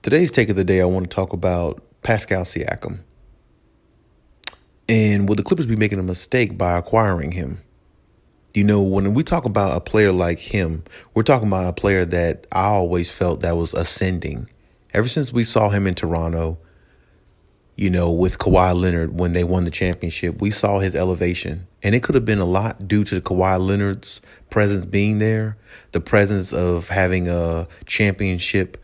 Today's take of the day, I want to talk about Pascal Siakam. And will the Clippers be making a mistake by acquiring him? You know, when we talk about a player like him, we're talking about a player that I always felt that was ascending. Ever since we saw him in Toronto, you know, with Kawhi Leonard when they won the championship, we saw his elevation. And it could have been a lot due to Kawhi Leonard's presence being there, the presence of having a championship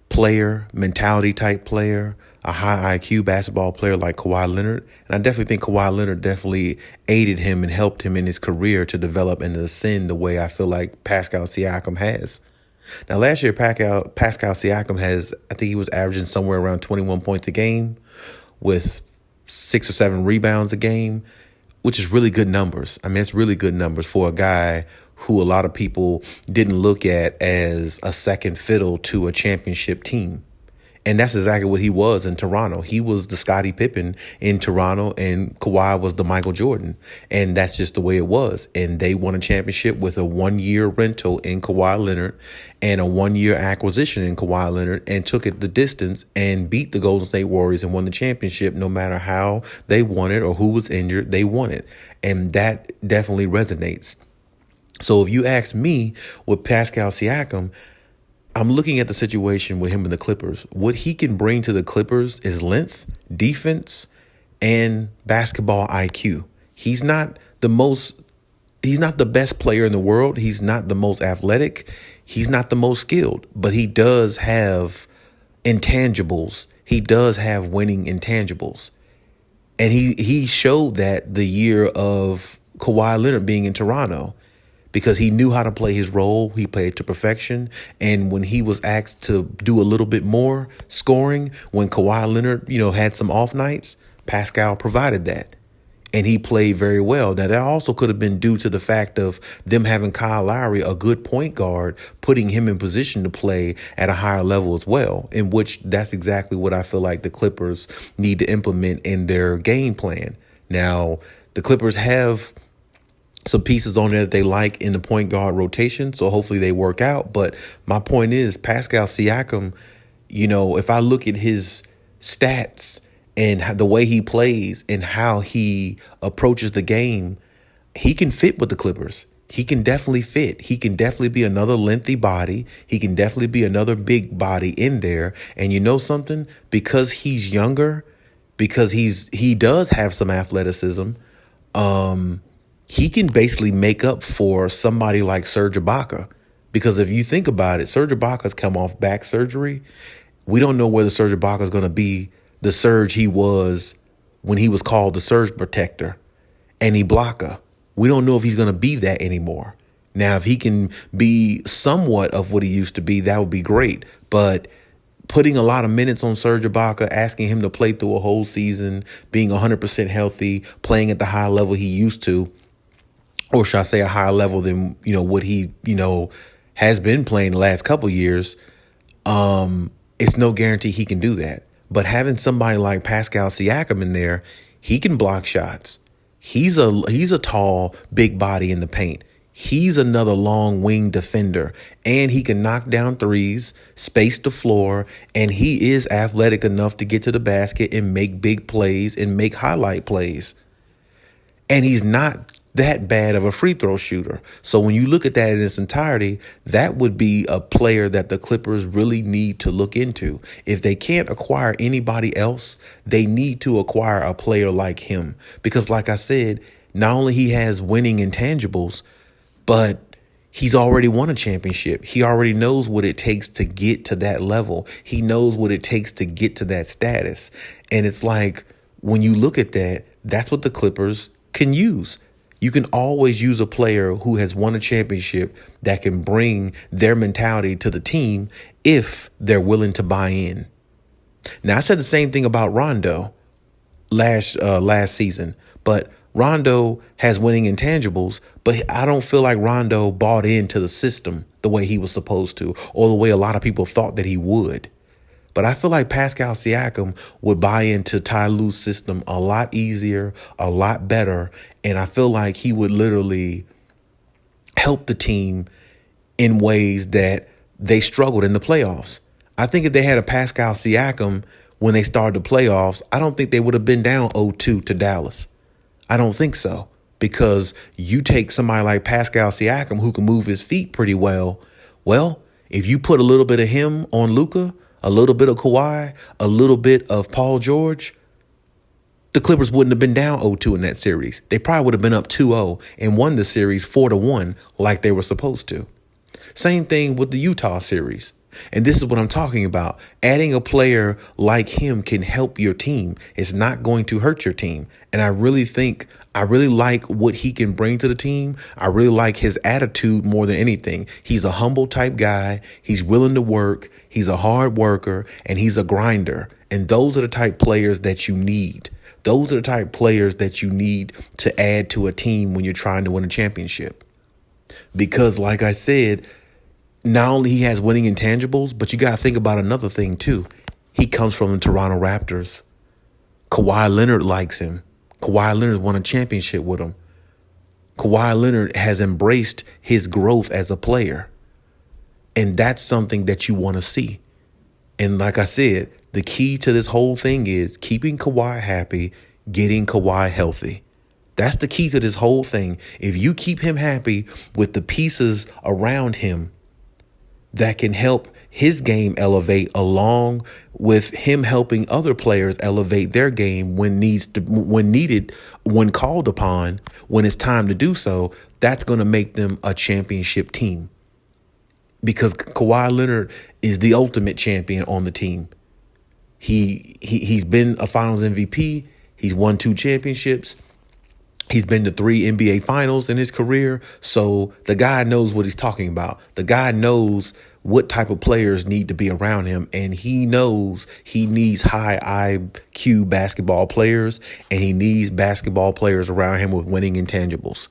player, mentality type player, a high IQ basketball player like Kawhi Leonard. And I definitely think Kawhi Leonard definitely aided him and helped him in his career to develop and to ascend the way I feel like Pascal Siakam has. Now, last year, Pascal Siakam I think he was averaging somewhere around 21 points a game with 6 or 7 rebounds a game, which is really good numbers. I mean, it's really good numbers for a guy who a lot of people didn't look at as a second fiddle to a championship team. And that's exactly what he was in Toronto. He was the Scottie Pippen in Toronto, and Kawhi was the Michael Jordan. And that's just the way it was. And they won a championship with a 1-year rental in Kawhi Leonard and a 1-year acquisition in Kawhi Leonard, and took it the distance and beat the Golden State Warriors and won the championship. No matter how they won it or who was injured, they won it. And that definitely resonates. So if you ask me with Pascal Siakam, I'm looking at the situation with him and the Clippers. What he can bring to the Clippers is length, defense, and basketball IQ. He's not the best player in the world. He's not the most athletic. He's not the most skilled, but he does have intangibles. He does have winning intangibles. And he showed that the year of Kawhi Leonard being in Toronto, because he knew how to play his role. He played to perfection. And when he was asked to do a little bit more scoring, when Kawhi Leonard, had some off nights, Pascal provided that. And he played very well. Now, that also could have been due to the fact of them having Kyle Lowry, a good point guard, putting him in position to play at a higher level as well, in which that's exactly what I feel like the Clippers need to implement in their game plan. Now, the Clippers have some pieces on there that they like in the point guard rotation, so hopefully they work out. But my point is, Pascal Siakam, if I look at his stats and the way he plays and how he approaches the game, he can fit with the Clippers. He can definitely fit. He can definitely be another lengthy body. He can definitely be another big body in there. And you know something? Because he's younger, because he does have some athleticism, he can basically make up for somebody like Serge Ibaka. Because if you think about it, Serge Ibaka's come off back surgery. We don't know whether Serge Ibaka is going to be the Serge he was when he was called the Surge Protector and Ibaka. We don't know if he's going to be that anymore. Now, if he can be somewhat of what he used to be, that would be great. But putting a lot of minutes on Serge Ibaka, asking him to play through a whole season, being 100% healthy, playing at the high level he used to, or should I say a higher level than, what he, has been playing the last couple of years, it's no guarantee he can do that. But having somebody like Pascal Siakam in there, he can block shots. He's a tall, big body in the paint. He's another long wing defender, and he can knock down threes, space the floor, and he is athletic enough to get to the basket and make big plays and make highlight plays. And he's not that bad of a free throw shooter. So when you look at that in its entirety, that would be a player that the Clippers really need to look into. If they can't acquire anybody else, they need to acquire a player like him. Because like I said, not only he has winning intangibles, but he's already won a championship. He already knows what it takes to get to that level. He knows what it takes to get to that status. And it's like, when you look at that, that's what the Clippers can use. You can always use a player who has won a championship that can bring their mentality to the team if they're willing to buy in. Now, I said the same thing about Rondo last season, but Rondo has winning intangibles, but I don't feel like Rondo bought into the system the way he was supposed to, or the way a lot of people thought that he would. But I feel like Pascal Siakam would buy into Ty Lue's system a lot easier, a lot better. And I feel like he would literally help the team in ways that they struggled in the playoffs. I think if they had a Pascal Siakam when they started the playoffs, I don't think they would have been down 0-2 to Dallas. I don't think so, because you take somebody like Pascal Siakam who can move his feet pretty well. Well, if you put a little bit of him on Luka, a little bit of Kawhi, a little bit of Paul George, the Clippers wouldn't have been down 0-2 in that series. They probably would have been up 2-0 and won the series 4-1 like they were supposed to. Same thing with the Utah series. And this is what I'm talking about. Adding a player like him can help your team. It's not going to hurt your team. And I really like what he can bring to the team. I really like his attitude more than anything. He's a humble type guy. He's willing to work. He's a hard worker, and he's a grinder. And those are the type players that you need. Those are the type players that you need to add to a team when you're trying to win a championship. Because like I said, not only he has winning intangibles, but you got to think about another thing too. He comes from the Toronto Raptors. Kawhi Leonard likes him. Kawhi Leonard won a championship with him. Kawhi Leonard has embraced his growth as a player. And that's something that you want to see. And like I said, the key to this whole thing is keeping Kawhi happy, getting Kawhi healthy. That's the key to this whole thing. If you keep him happy with the pieces around him that can help his game elevate, along with him helping other players elevate their game when needed, when called upon, when it's time to do so, that's going to make them a championship team. Because Kawhi Leonard is the ultimate champion on the team. He's been a Finals MVP. He's won 2 championships. He's been to 3 NBA Finals in his career. So the guy knows what he's talking about. The guy knows what type of players need to be around him. And he knows he needs high IQ basketball players. And he needs basketball players around him with winning intangibles.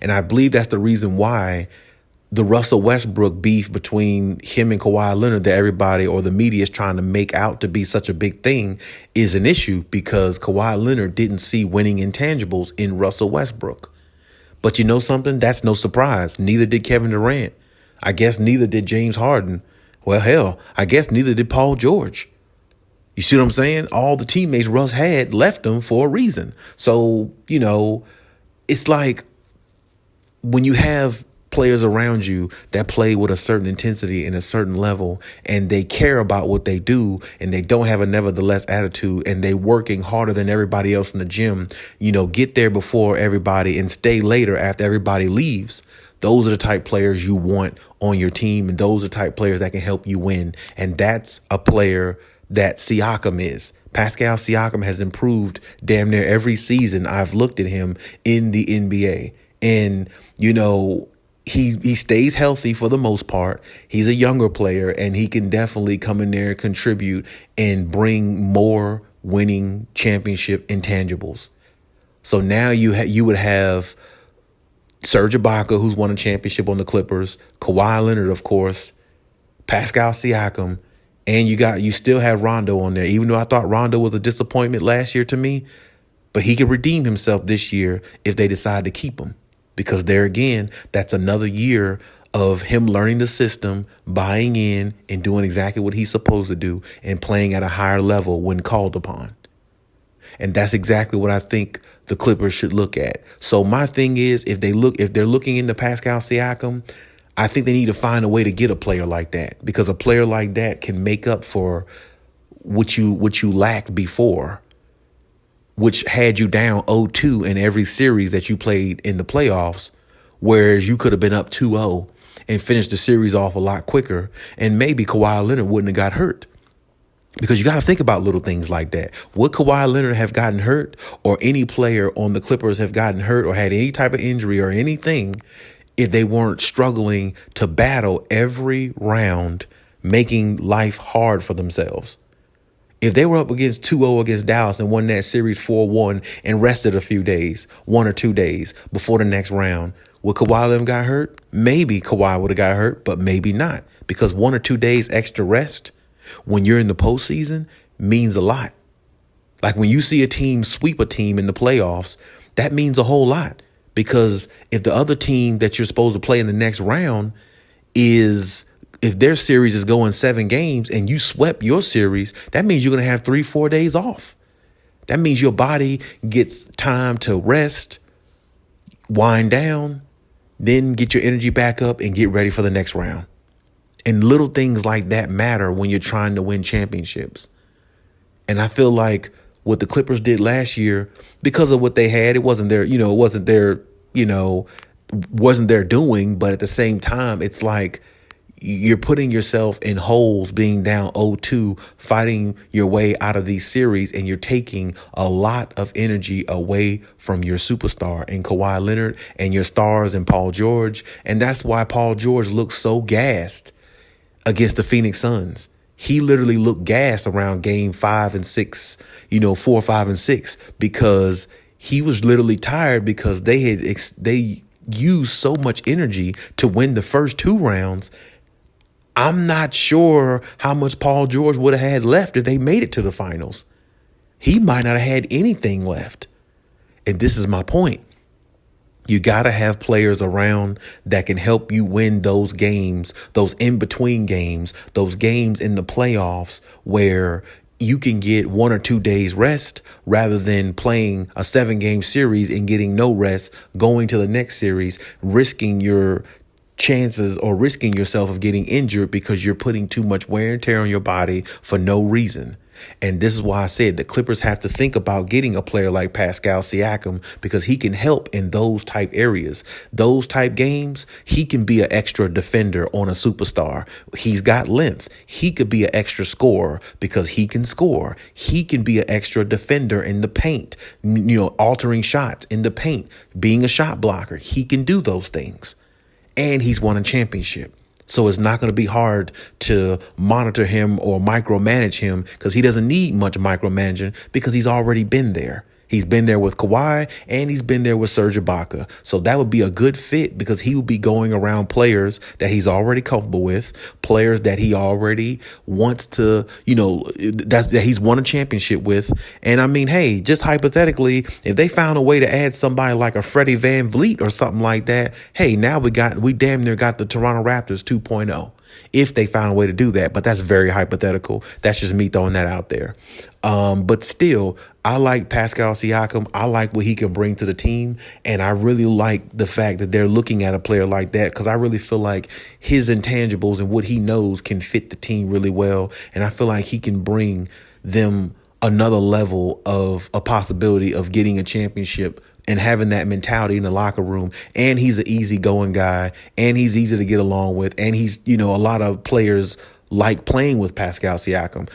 And I believe that's the reason why the Russell Westbrook beef between him and Kawhi Leonard that everybody or the media is trying to make out to be such a big thing is an issue, because Kawhi Leonard didn't see winning intangibles in Russell Westbrook. But you know something? That's no surprise. Neither did Kevin Durant. I guess neither did James Harden. Well, hell, I guess neither did Paul George. You see what I'm saying? All the teammates Russ had left him for a reason. So, it's like when you have players around you that play with a certain intensity and a certain level, and they care about what they do, and they don't have a nevertheless attitude, and they working harder than everybody else in the gym, get there before everybody and stay later after everybody leaves. Those are the type players you want on your team, and those are the type players that can help you win. And that's a player that Siakam is. Pascal Siakam has improved damn near every season I've looked at him in the NBA. And, he stays healthy for the most part. He's a younger player, and he can definitely come in there and contribute and bring more winning championship intangibles. So now you would have Serge Ibaka, who's won a championship on the Clippers, Kawhi Leonard, of course, Pascal Siakam, and you still have Rondo on there, even though I thought Rondo was a disappointment last year to me, but he could redeem himself this year if they decide to keep him. Because there again, that's another year of him learning the system, buying in, and doing exactly what he's supposed to do, and playing at a higher level when called upon. And that's exactly what I think the Clippers should look at. So my thing is, if they're looking into Pascal Siakam, I think they need to find a way to get a player like that, because a player like that can make up for what you lacked before, which had you down 0-2 in every series that you played in the playoffs, whereas you could have been up 2-0 and finished the series off a lot quicker, and maybe Kawhi Leonard wouldn't have got hurt. Because you got to think about little things like that. Would Kawhi Leonard have gotten hurt, or any player on the Clippers have gotten hurt or had any type of injury or anything, if they weren't struggling to battle every round, making life hard for themselves? If they were up against 2-0 against Dallas and won that series 4-1 and rested a few days, 1 or 2 days before the next round, would Kawhi Leonard got hurt? Maybe Kawhi would have got hurt, but maybe not. Because 1 or 2 days extra rest when you're in the postseason means a lot. Like when you see a team sweep a team in the playoffs, that means a whole lot. Because if the other team that you're supposed to play in the next round is if their series is going 7 games and you swept your series, that means you're going to have 3-4 days off. That means your body gets time to rest, wind down, then get your energy back up and get ready for the next round. And little things like that matter when you're trying to win championships. And I feel like what the Clippers did last year, because of what they had, it wasn't their doing. But at the same time, it's like you're putting yourself in holes being down 0-2, fighting your way out of these series, and you're taking a lot of energy away from your superstar and Kawhi Leonard and your stars and Paul George. And that's why Paul George looks so gassed against the Phoenix Suns. He literally looked gassed around game 5 and 6, 4, 5, and 6, because he was literally tired because they used so much energy to win the first 2 rounds. I'm not sure how much Paul George would have had left if they made it to the finals. He might not have had anything left. And this is my point. You got to have players around that can help you win those games, those in-between games, those games in the playoffs where you can get 1 or 2 days rest rather than playing a 7-game series and getting no rest, going to the next series, risking your chances or risking yourself of getting injured because you're putting too much wear and tear on your body for no reason. And this is why I said the Clippers have to think about getting a player like Pascal Siakam, because he can help in those type areas, those type games. He can be an extra defender on a superstar. He's got length. He could be an extra scorer because he can score. He can be an extra defender in the paint, altering shots in the paint, being a shot blocker. He can do those things. And he's won a championship. So it's not going to be hard to monitor him or micromanage him, because he doesn't need much micromanaging because he's already been there. He's been there with Kawhi and he's been there with Serge Ibaka. So that would be a good fit because he would be going around players that he's already comfortable with, players that he already wants to, that he's won a championship with. And I mean, hey, just hypothetically, if they found a way to add somebody like a Freddie Van Vliet or something like that, hey, now we damn near got the Toronto Raptors 2.0. If they found a way to do that. But that's very hypothetical. That's just me throwing that out there. But still, I like Pascal Siakam. I like what he can bring to the team. And I really like the fact that they're looking at a player like that, because I really feel like his intangibles and what he knows can fit the team really well. And I feel like he can bring them another level of a possibility of getting a championship and having that mentality in the locker room. And he's an easygoing guy, and he's easy to get along with. And he's, a lot of players like playing with Pascal Siakam.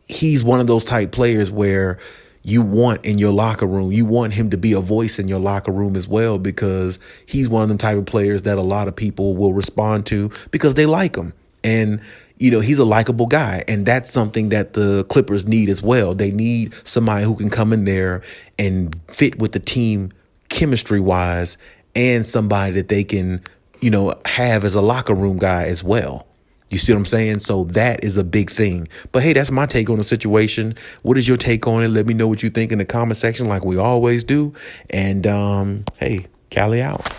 He's one of those type players where you want in your locker room. You want him to be a voice in your locker room as well, because he's one of them type of players that a lot of people will respond to because they like him. And he's a likable guy, and that's something that the Clippers need as well. They need somebody who can come in there and fit with the team chemistry-wise, and somebody that they can, have as a locker room guy as well. You see what I'm saying? So that is a big thing. But hey, that's my take on the situation. What is your take on it? Let me know what you think in the comment section like we always do. And hey, Cali out.